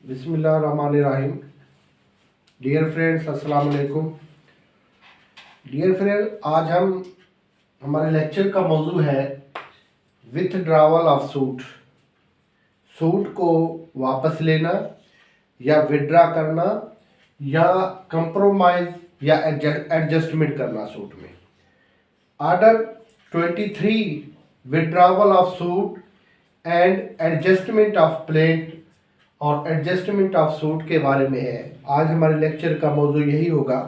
बिस्मिल्लाहिर्रहमानिर्रहीम। Dear friends, अस्सलाम वालेकुम। डियर फ्रेंड, आज हमारे लेक्चर का मौजू है विथड्रावल ऑफ सूट। सूट को वापस लेना या विड्रा करना या कंप्रोमाइज या एडजस्टमेंट करना सूट में। Order 23 withdrawal of suit and adjustment of plate और एडजस्टमेंट ऑफ सूट के बारे में है। आज हमारे लेक्चर का मौजू यही होगा।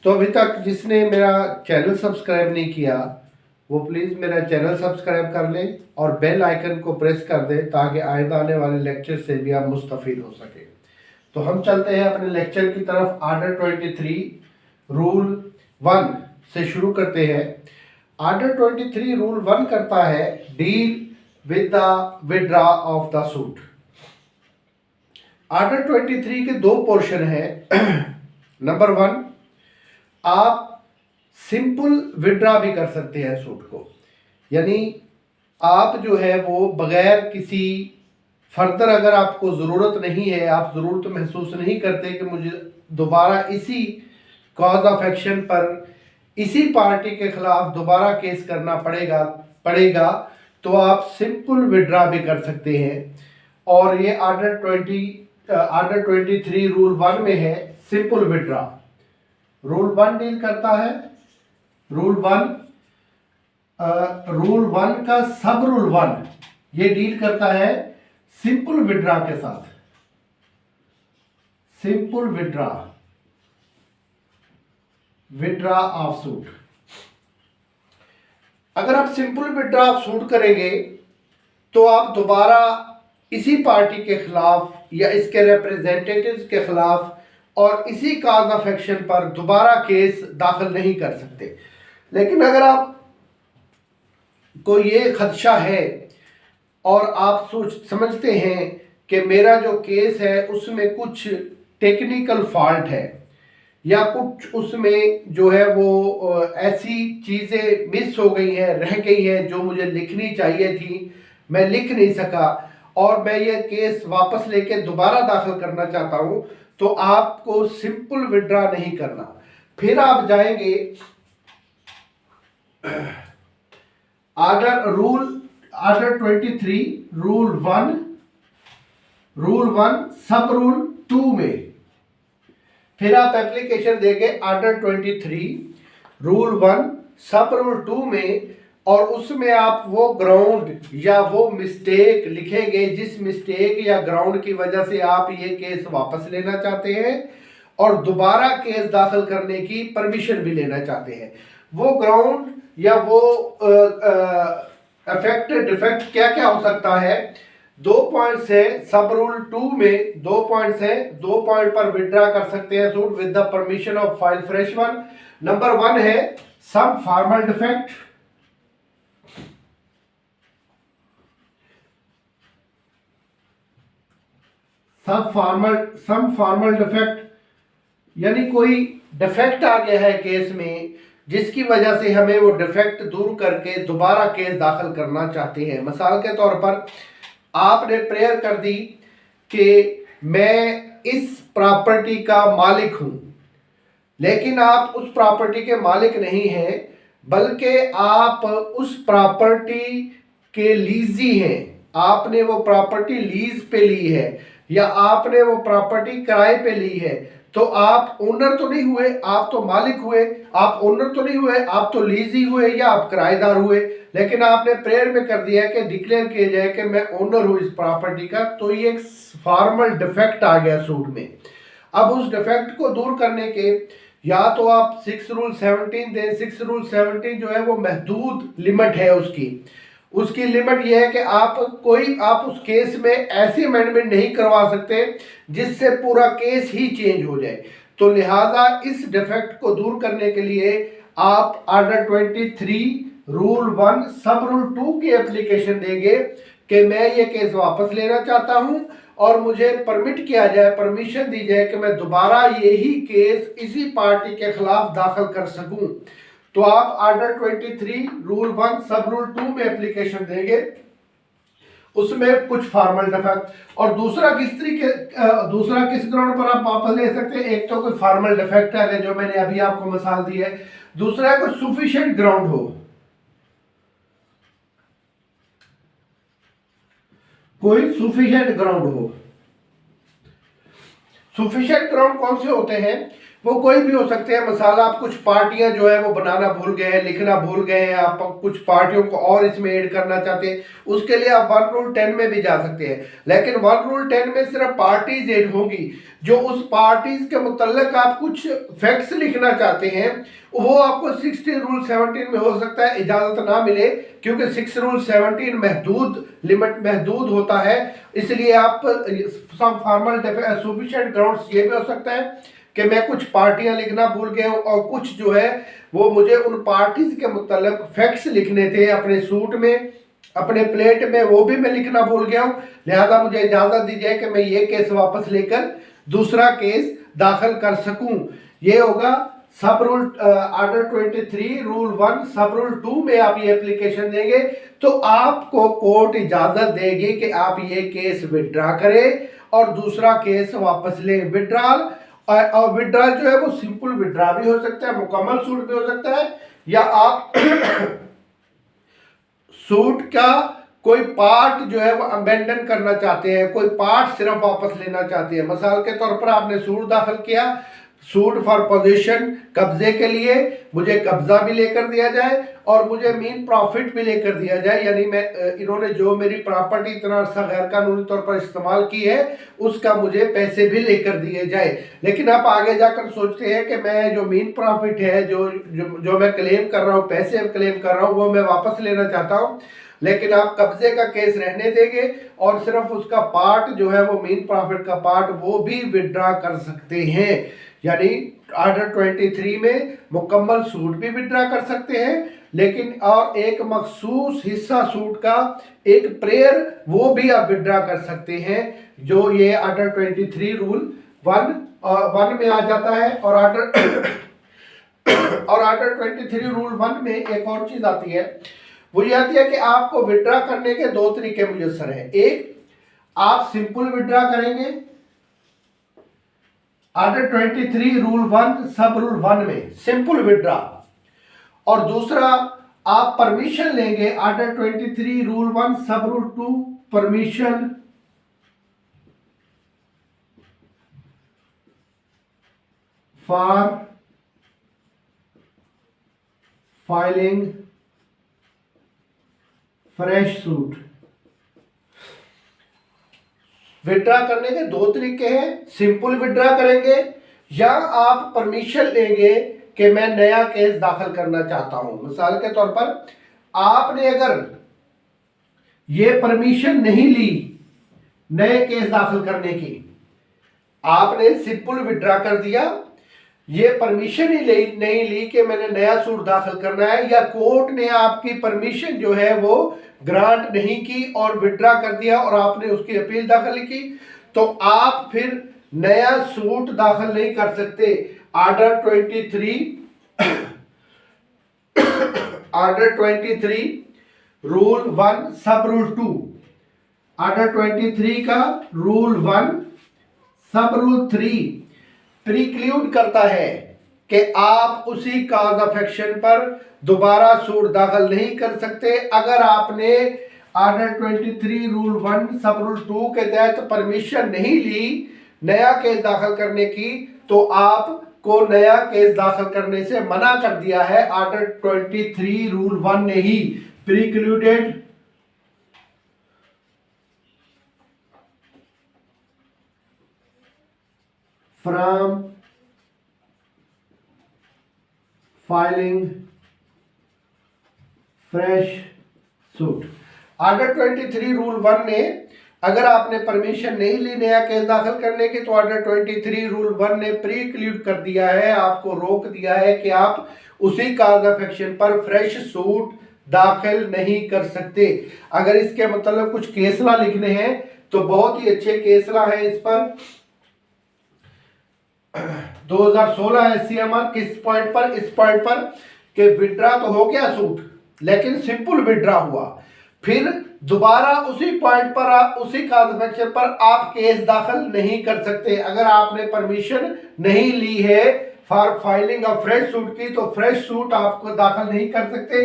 तो अभी तक जिसने मेरा चैनल सब्सक्राइब नहीं किया वो प्लीज़ मेरा चैनल सब्सक्राइब कर लें और बेल आइकन को प्रेस कर दें ताकि आइंदा आने वाले लेक्चर से भी आप मुस्तफ़ीद हो सके। तो हम चलते हैं अपने लेक्चर की तरफ। ऑर्डर 23 रूल 1 से शुरू करते हैं। ऑर्डर 23 रूल 1 करता है deal with the withdraw of the suit. Order 23 के दो पोर्शन हैं। नंबर 1, आप सिंपल विड्रा भी कर सकते हैं सूट को, यानी आप जो है वो बगैर किसी फर्दर, अगर आपको ज़रूरत नहीं है, आप ज़रूरत महसूस नहीं करते कि मुझे दोबारा इसी कॉज ऑफ एक्शन पर इसी पार्टी के खिलाफ दोबारा केस करना पड़ेगा तो आप सिंपल विड्रा भी कर सकते हैं। और ये ऑर्डर 23 रूल 1 में है सिंपल विड्रा। रूल 1 डील करता है रूल 1 का सब रूल 1 ये डील करता है सिंपल विड्रा के साथ। Simple withdraw of suit. अगर आप सिंपल विड्रा ऑफ सूट करेंगे तो आप दोबारा इसी पार्टी के खिलाफ या इसके रिप्रेजेंटेटिव्स के खिलाफ और इसी काज ऑफ एक्शन पर दोबारा केस दाखिल नहीं कर सकते। लेकिन अगर आप को ये खदशा है और आप समझते हैं कि मेरा जो केस है उसमें कुछ टेक्निकल फॉल्ट है या कुछ उसमें जो है वो ऐसी चीज़ें मिस हो गई हैं, रह गई हैं जो मुझे लिखनी चाहिए थी, मैं लिख नहीं सका और मैं ये केस वापस लेके दोबारा दाखिल करना चाहता हूँ, तो आपको सिंपल विड्रा नहीं करना। फिर आप जाएंगे ऑर्डर 23 रूल 1 सब रूल 2 में। फिर आप एप्लीकेशन देंगे ऑर्डर 23 रूल 1 सब रूल 2 में और उसमें आप वो ग्राउंड या वो मिस्टेक लिखेंगे जिस मिस्टेक या ग्राउंड की वजह से आप ये केस वापस लेना चाहते हैं और दोबारा केस दाखिल करने की परमिशन भी लेना चाहते हैं। वो ग्राउंड या वो डिफेक्ट क्या क्या हो सकता है। 2 पॉइंट्स है सब रूल 2 में, 2 पॉइंट्स है। 2 पॉइंट पर विड्रा कर सकते हैं suit with the permission of file fresh one. Number 1 है सम फॉर्मल डिफेक्ट। सम फॉर्मल डिफेक्ट यानी कोई डिफेक्ट आ गया है केस में जिसकी वजह से हमें वो डिफेक्ट दूर करके दोबारा केस दाखिल करना चाहते हैं। मिसाल के तौर पर आपने प्रेयर कर दी कि मैं इस प्रॉपर्टी का मालिक हूं, लेकिन आप उस प्रॉपर्टी के मालिक नहीं हैं बल्कि आप उस प्रॉपर्टी के लीजी हैं। आपने वो प्रॉपर्टी लीज पे ली है या आपने वो प्रॉपर्टी किराए पे ली है, तो आप ओनर तो नहीं हुए, आप तो मालिक हुए। आप ओनर तो नहीं हुए, आप तो लीजी हुए या आप किराएदार हुए। लेकिन आपने प्रेयर में कर दिया कि डिक्लेयर किया जाए कि मैं ओनर हूं इस प्रॉपर्टी का, तो ये एक फॉर्मल डिफेक्ट आ गया सूट में। अब उस डिफेक्ट को दूर करने के या तो आप 6 रूल 17 दें। 6 रूल 17 जो है वो महदूद लिमिट है उसकी लिमिट यह है कि आप उस केस में ऐसी अमेंडमेंट नहीं करवा सकते जिससे पूरा केस ही चेंज हो जाए। तो लिहाजा इस डिफेक्ट को दूर करने के लिए आप ऑर्डर 23 रूल 1 सब रूल 2 की एप्लीकेशन देंगे कि मैं ये केस वापस लेना चाहता हूं और मुझे परमिशन दी जाए कि मैं दोबारा यही केस इसी पार्टी के खिलाफ दाखिल कर सकूं। तो आप ऑर्डर 23 रूल 1 सब रूल 2 में एप्लीकेशन देंगे। उसमें कुछ फॉर्मल डिफेक्ट। और दूसरा किस ग्राउंड पर आप वापस ले सकते हैं, एक तो कोई फॉर्मल डिफेक्ट है जो मैंने अभी आपको मिसाल दी है, दूसरा है कोई सफिशिएंट ग्राउंड हो, कोई सफिशिएंट ग्राउंड हो। सफिशिएंट ग्राउंड कौन से होते हैं, वो कोई भी हो सकते हैं। मिसाल आप कुछ पार्टियां जो है वो बनाना भूल गए हैं, लिखना भूल गए हैं, आप कुछ पार्टियों को और इसमें ऐड करना चाहते हैं, उसके लिए आप 1 रूल 10 में भी जा सकते हैं। लेकिन 1 रूल 10 में सिर्फ पार्टीज ऐड होंगी, जो उस पार्टीज के मुतल्लिक आप कुछ फैक्ट्स लिखना चाहते हैं वो आपको 16 रूल 17 में हो सकता है इजाजत ना मिले, क्योंकि 6 रूल 17 महदूद होता है। इसलिए आप सम फॉर्मल सफिशिएंट ग्राउंड्स ये भी हो सकता है कि मैं कुछ पार्टियां लिखना भूल गया हूं और कुछ जो है वो मुझे उन पार्टीज के मुतल्लिक फैक्ट्स लिखने थे अपने सूट में, अपने प्लेट में, वो भी मैं लिखना भूल गया हूं। लिहाजा मुझे इजाजत दी जाए कि मैं ये केस वापस लेकर दूसरा केस दाखिल कर सकूं। ये होगा सब रूल ऑर्डर 23 रूल 1 सब रूल 2 में आप ये एप्लीकेशन देंगे तो आपको कोर्ट इजाजत देगी कि आप ये केस विड्रॉ करें और दूसरा केस वापस लें। विड्रॉल और विड्रॉल जो है वो सिंपल विड्रॉ भी हो सकता है, मुकम्मल सूट भी हो सकता है, या आप सूट का कोई पार्ट जो है वो अबेंडन करना चाहते हैं, कोई पार्ट सिर्फ वापस लेना चाहते हैं। मिसाल के तौर पर आपने सूट दाखिल किया, सूट फॉर पोजीशन, कब्जे के लिए, मुझे कब्जा भी लेकर दिया जाए और मुझे मीन प्रॉफिट भी लेकर दिया जाए, यानी मैं इन्होंने जो मेरी प्रॉपर्टी इतना अर्सा गैर कानूनी तौर पर इस्तेमाल की है उसका मुझे पैसे भी लेकर दिए जाए। लेकिन आप आगे जाकर सोचते हैं कि मैं जो मीन प्रॉफिट है, जो मैं क्लेम कर रहा हूँ, पैसे क्लेम कर रहा हूँ, वो मैं वापस लेना चाहता हूँ, लेकिन आप कब्जे का केस रहने देंगे और सिर्फ उसका पार्ट जो है वो मीन प्रॉफिट का पार्ट वो भी विड्रॉ कर सकते हैं। यानी ऑर्डर 23 में मुकम्मल सूट भी विड्रॉ कर सकते हैं, लेकिन और एक मखसूस हिस्सा सूट का एक प्रेयर वो भी आप विड्रॉ कर सकते हैं, जो ये ऑर्डर 23 रूल 1 में आ जाता है। और ऑर्डर 23 रूल 1 में एक और चीज आती है, वो ये आती है कि आपको विड्रॉ करने के 2 तरीके मुयस्सर हैं। एक, आप सिंपल विड्रॉ करेंगे ऑर्डर 23 रूल 1 सब रूल 1 में सिंपल विड्रॉ, और दूसरा आप परमिशन लेंगे ऑर्डर 23 रूल 1 सब rule 2 permission for filing fresh suit. Withdraw करने के 2 तरीके हैं, सिंपल विड्रॉ करेंगे या आप परमिशन लेंगे कि मैं नया केस दाखिल करना चाहता हूं। मिसाल के तौर पर आपने अगर ये परमिशन नहीं ली नए केस दाखिल करने की, आपने सिंपल विड्रॉ कर दिया, ये परमिशन ही नहीं ली कि मैंने नया सूट दाखिल करना है, या कोर्ट ने आपकी परमिशन जो है वो ग्रांट नहीं की और विड्रॉ कर दिया और आपने उसकी अपील दाखिल की, तो आप फिर नया सूट दाखिल नहीं कर सकते। ऑर्डर 23 रूल 1 सब रूल 2, ऑर्डर 23 का रूल 1 सब रूल 3 प्रिक्लूड करता है कि आप उसी काज ऑफ एक्शन पर दोबारा सूट दाखिल नहीं कर सकते। अगर आपने ऑर्डर 23 रूल 1 सब रूल 2 के तहत परमिशन नहीं ली नया केस दाखिल करने की, तो आपको नया केस दाखिल करने से मना कर दिया है ऑर्डर 23 रूल 1 ने ही। Precluded from filing fresh suit. Order 23 rule 1 ने अगर आपने परमिशन नहीं ली नया केस दाखिल करने की, तो ऑर्डर 23 रूल 1 ने प्रीक्लूड कर दिया है, आपको रोक दिया है कि आप उसी काज ऑफ एक्शन पर फ्रेश सूट दाखिल नहीं कर सकते। अगर इसके मतलब कुछ केसला लिखने हैं तो बहुत ही अच्छे केसला है इस पर। 2016 SCMR किस पॉइंट पर, इस पॉइंट पर कि विड्रॉ तो हो गया सूट लेकिन सिंपल विड्रॉ हुआ, फिर दोबारा उसी पॉइंट पर उसी काज ऑफ एक्शन पर आप केस दाखिल नहीं कर सकते। अगर आपने परमिशन नहीं ली है for filing of fresh suit की, तो फ्रेश सूट आपको दाखिल नहीं कर सकते।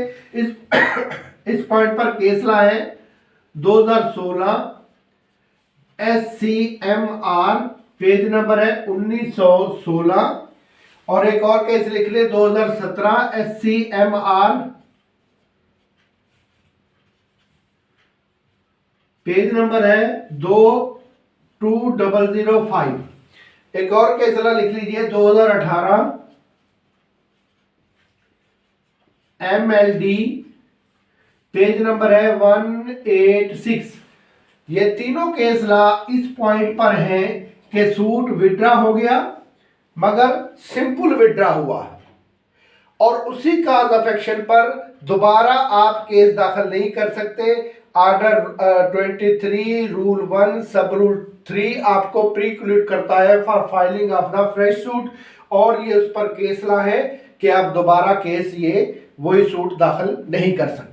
इस पॉइंट पर केस लाए 2016 SCMR, पेज नंबर है 1916। और एक और केस लिख ले 2017 SCMR, पेज नंबर है 22005। एक और केस लिख लीजिए 2018 MLD, पेज नंबर है 186। ये तीनों केस ला इस पॉइंट पर हैं कि सूट विड्रा हो गया मगर सिंपल विड्रा हुआ और उसी काज ऑफ एक्शन पर दोबारा आप केस दाखिल नहीं कर सकते। ऑर्डर 23 रूल 1 सब रूल 3 आपको प्रीक्लूड करता है for filing of the fresh suit, और ये उस पर केस ला है कि आप दोबारा केस ये वही सूट दाखिल नहीं कर सकते।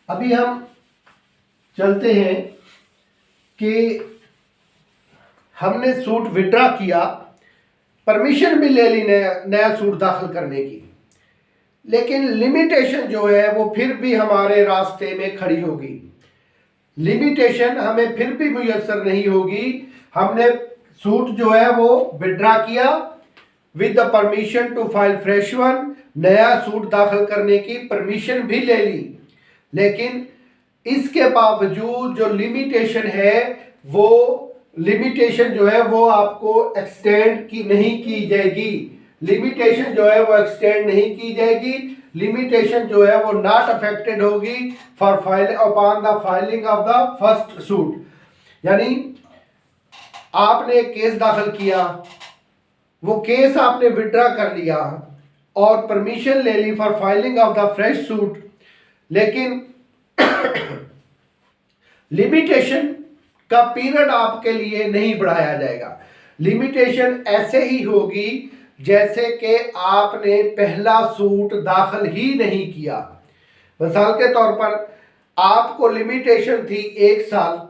अभी हम चलते हैं कि हमने सूट विड्रा किया, परमिशन भी ले ली नया सूट दाखिल करने की, लेकिन लिमिटेशन जो है वो फिर भी हमारे रास्ते में खड़ी होगी। लिमिटेशन हमें फिर भी मुयस्सर नहीं होगी। हमने सूट जो है वो विड्रा किया with the permission to file fresh one, नया सूट दाखिल करने की परमिशन भी ले ली, लेकिन इसके बावजूद जो लिमिटेशन है वो लिमिटेशन जो है वो आपको एक्सटेंड की नहीं की जाएगी। लिमिटेशन जो है वो एक्सटेंड नहीं की जाएगी। लिमिटेशन जो है वो नॉट अफेक्टेड होगी for file upon the filing of the first suit. यानी आपने केस दाखिल किया, वो केस आपने विड्रा कर लिया और परमिशन ले ली for filing of the fresh suit, लेकिन लिमिटेशन का पीरियड आपके लिए नहीं बढ़ाया जाएगा। लिमिटेशन ऐसे ही होगी जैसे कि आपने पहला सूट दाखिल ही नहीं किया। मिसाल के तौर पर आपको लिमिटेशन थी 1 साल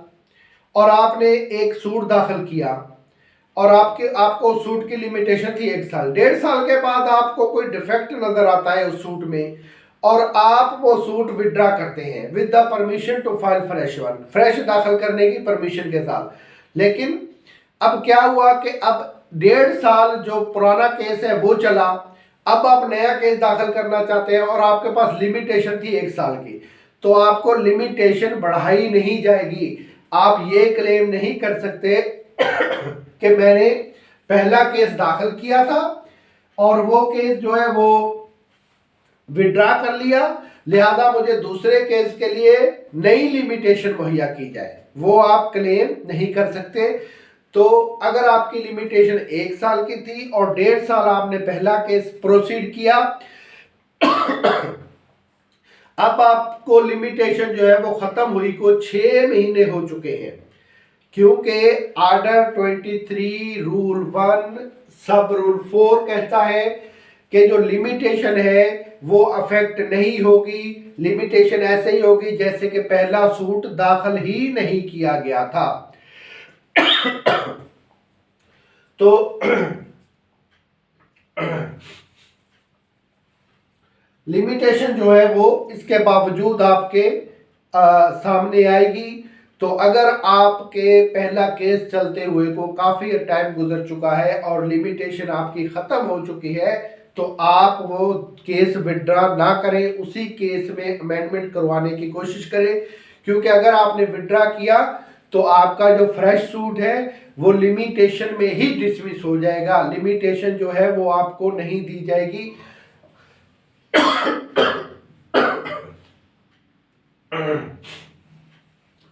और आपने एक सूट दाखिल किया और आपको सूट की लिमिटेशन थी 1 साल। 1.5 साल के बाद आपको कोई डिफेक्ट नजर आता है उस सूट में और आप वो सूट विड्रा करते हैं with the permission to file fresh one, fresh दाखिल करने की परमिशन के साथ। लेकिन अब क्या हुआ कि अब 1.5 साल जो पुराना केस है वो चला, अब आप नया केस दाखिल करना चाहते हैं और आपके पास लिमिटेशन थी 1 साल की, तो आपको लिमिटेशन बढ़ाई नहीं जाएगी। आप ये क्लेम नहीं कर सकते कि मैंने पहला केस दाखिल किया था और वो केस जो है वो विड्रा कर लिया, लिहाजा मुझे दूसरे केस के लिए नई लिमिटेशन मुहैया की जाए, वो आप क्लेम नहीं कर सकते। तो अगर आपकी लिमिटेशन 1 साल की थी और 1.5 साल आपने पहला केस प्रोसीड किया, अब आपको लिमिटेशन जो है वो खत्म हुई को 6 महीने हो चुके हैं, क्योंकि ऑर्डर 23 रूल 1 सब रूल 4 कहता है कि जो लिमिटेशन है वो अफेक्ट नहीं होगी। लिमिटेशन ऐसे ही होगी जैसे कि पहला सूट दाखिल ही नहीं किया गया था। तो लिमिटेशन जो है वो इसके बावजूद आपके सामने आएगी। तो अगर आपके पहला केस चलते हुए को काफ़ी टाइम गुजर चुका है और लिमिटेशन आपकी ख़त्म हो चुकी है, तो आप वो केस विड्रा ना करें, उसी केस में अमेंडमेंट करवाने की कोशिश करें, क्योंकि अगर आपने विड्रा किया तो आपका जो फ्रेश सूट है वो लिमिटेशन में ही डिसमिस हो जाएगा। लिमिटेशन जो है वो आपको नहीं दी जाएगी।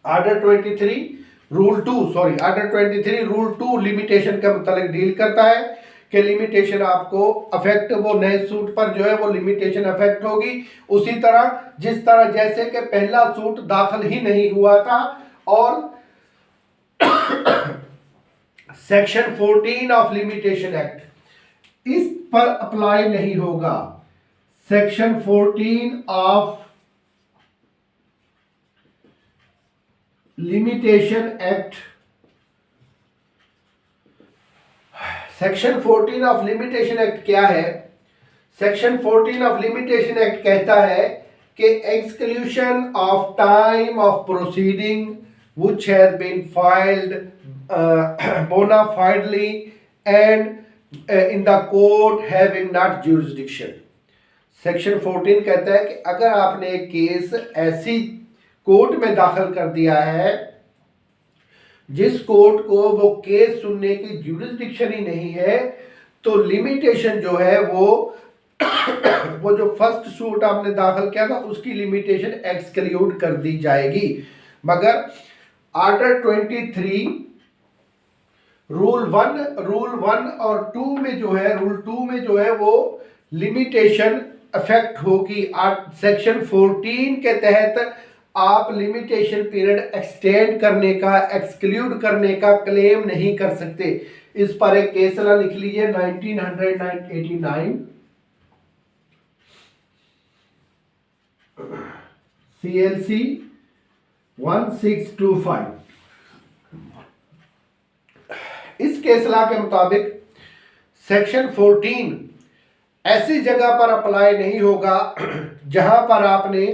ऑर्डर 23 रूल 2 लिमिटेशन का मतलब डील करता है कि लिमिटेशन आपको अफेक्ट, वो नए सूट पर जो है वो लिमिटेशन अफेक्ट होगी उसी तरह जिस तरह जैसे कि पहला सूट दाखिल ही नहीं हुआ था और सेक्शन 14 ऑफ लिमिटेशन एक्ट इस पर अप्लाई नहीं होगा। Section 14 of limitation act, section 14 of limitation act क्या है? सेक्शन 14 ऑफ लिमिटेशन एक्ट कहता है कि exclusion of time of proceeding which has been filed bona fidely and in the court having not jurisdiction। Section 14 कहता है कि अगर आपने एक केस ऐसी कोर्ट में दाखिल कर दिया है जिस कोर्ट को वो केस सुनने की ज्यूरिसडिक्शन ही नहीं है, तो लिमिटेशन जो है वो जो फर्स्ट सूट आपने दाखिल किया था उसकी लिमिटेशन एक्सक्लूड कर दी जाएगी। मगर आर्टिकल 23 रूल 1 और 2 में जो है, रूल 2 में जो है वो लिमिटेशन इफेक्ट होगी। सेक्शन 14 के तहत आप लिमिटेशन पीरियड एक्सटेंड करने का, एक्सक्लूड करने का क्लेम नहीं कर सकते। इस पर एक केस लिख लीजिए 1989 CLC 1625। इस केसला के मुताबिक सेक्शन 14 ऐसी जगह पर अप्लाई नहीं होगा जहां पर आपने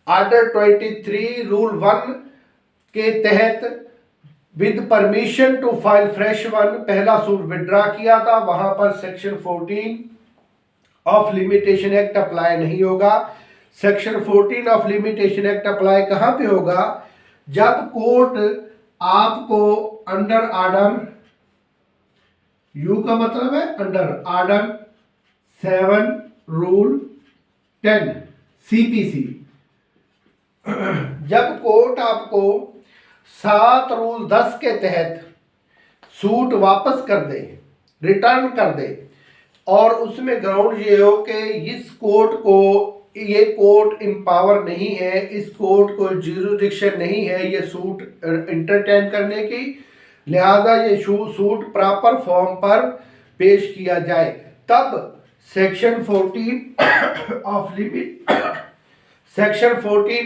आर्टिकल 23 रूल 1 के तहत with permission to file fresh one पहला सूट विड्रा किया था। वहां पर section 14 of limitation act apply नहीं होगा। Section 14 of limitation act apply कहां पे होगा? जब कोर्ट आपको अंडर आर्डर, यू का मतलब है अंडर आर्डर 7 रूल 10 CPC, जब कोर्ट आपको 7 रूल 10 के तहत सूट वापस कर दे, रिटर्न कर दे, और उसमें ग्राउंड ये हो कि इस कोर्ट को, ये कोर्ट इम्पावर नहीं है, इस कोर्ट को ज्यूरिसडिक्शन नहीं है ये सूट इंटरटेन करने की, लिहाजा ये सूट प्रॉपर फॉर्म पर पेश किया जाए, तब section 14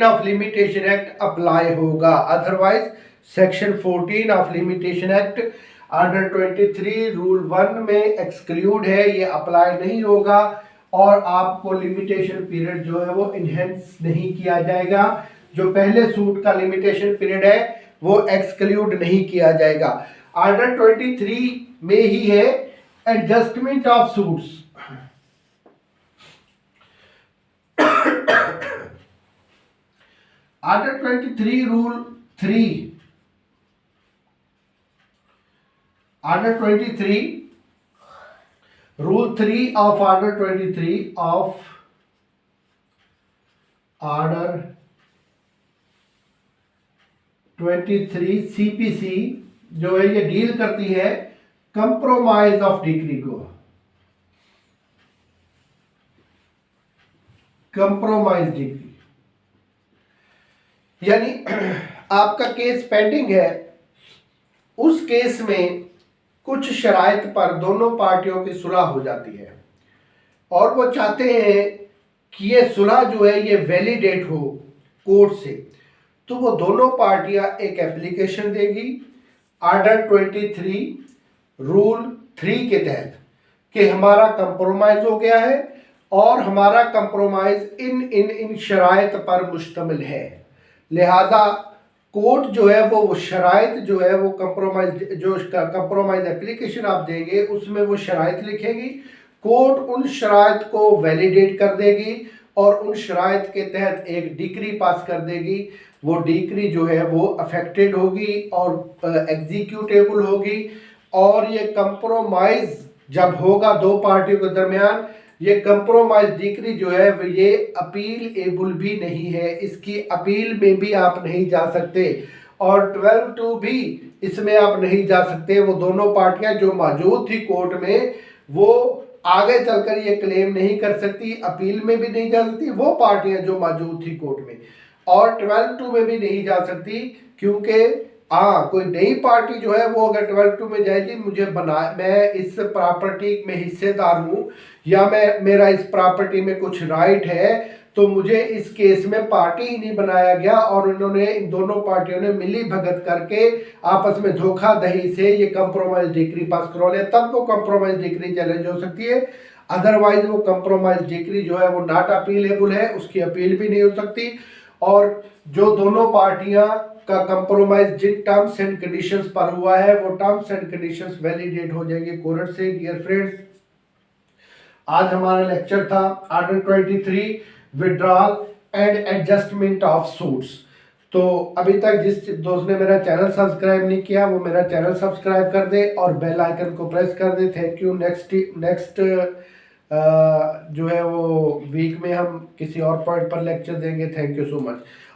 of limitation act apply होगा। Otherwise section 14 of limitation act under 23 rule 1 में एक्सक्लूड है, ये अप्लाई नहीं होगा और आपको लिमिटेशन पीरियड जो है वो इनहेंस नहीं किया जाएगा। जो पहले सूट का लिमिटेशन पीरियड है वो एक्सक्लूड नहीं किया जाएगा। आर्टिकल 23 में ही है adjustment of suits. Article 23 rule 3, article 23 rule 3 of article 23 of order 23 CPC जो है ये डील करती है कंप्रोमाइज ऑफ डिक्री को। कंप्रोमाइज डिक्री यानी आपका केस पेंडिंग है, उस केस में कुछ शराइत पर दोनों पार्टियों की सुलह हो जाती है और वो चाहते हैं कि ये सुलह जो है ये वैलिडेट हो कोर्ट से, तो वो दोनों पार्टियां एक एप्लीकेशन देगी आर्टिकल 23 रूल 3 के तहत कि हमारा कंप्रोमाइज हो गया है और हमारा कंप्रोमाइज इन शराइत पर मुश्तमिल है, लिहाजा कोर्ट जो है वो शराइत जो है वो कंप्रोमाइज एप्लीकेशन आप देंगे उसमें वो शराइत लिखेगी, कोर्ट उन शराइत को वैलिडेट कर देगी और उन शराइत के तहत एक डिक्री पास कर देगी। वो डिक्री जो है वो अफेक्टेड होगी और एग्जीक्यूटेबल होगी और ये कंप्रोमाइज जब होगा दो पार्टियों के दरमियान, ये कंप्रोमाइज डिक्री जो है ये अपील एबल भी नहीं है, इसकी अपील में भी आप नहीं जा सकते और 12(2) भी इसमें आप नहीं जा सकते। वो दोनों पार्टियां जो मौजूद थी कोर्ट में वो आगे चलकर ये क्लेम नहीं कर सकती, अपील में भी नहीं जा सकती, वो पार्टियां जो मौजूद थी कोर्ट में, और 12(2) में भी नहीं जा सकती क्योंकि हाँ, कोई नई पार्टी जो है वो अगर 12-2 में जाएगी, मुझे बना, मैं इस प्रॉपर्टी में हिस्सेदार हूँ या मैं मेरा इस प्रॉपर्टी में कुछ राइट है, तो मुझे इस केस में पार्टी ही नहीं बनाया गया और उन्होंने, इन दोनों पार्टियों ने मिली भगत करके आपस में धोखाधड़ी से ये कंप्रोमाइज डिक्री पास करवा लिया, तब वो कंप्रोमाइज डिक्री चैलेंज हो सकती है। अदरवाइज वो कंप्रोमाइज डिक्री जो है वो नॉट अपीलेबल है, उसकी अपील भी नहीं हो सकती। और जो दोनों पार्टियां का कंप्रोमाइज जिन टर्म्स एंड कंडीशंस पर हुआ है वो टर्म्स एंड कंडीशंस वैलिडेट हो जाएंगे कोर्ट से। डियर फ्रेंड्स, आज हमारा लेक्चर था article 23 withdrawal and adjustment of suits. तो अभी तक जिस दोस्त ने मेरा चैनल सब्सक्राइब नहीं किया वो मेरा चैनल सब्सक्राइब कर दे और बेल आइकन को प्रेस कर दे। Thank you. नेक्स्ट जो है वो वीक में हम किसी और पॉइंट पर लेक्चर देंगे। Thank you so much.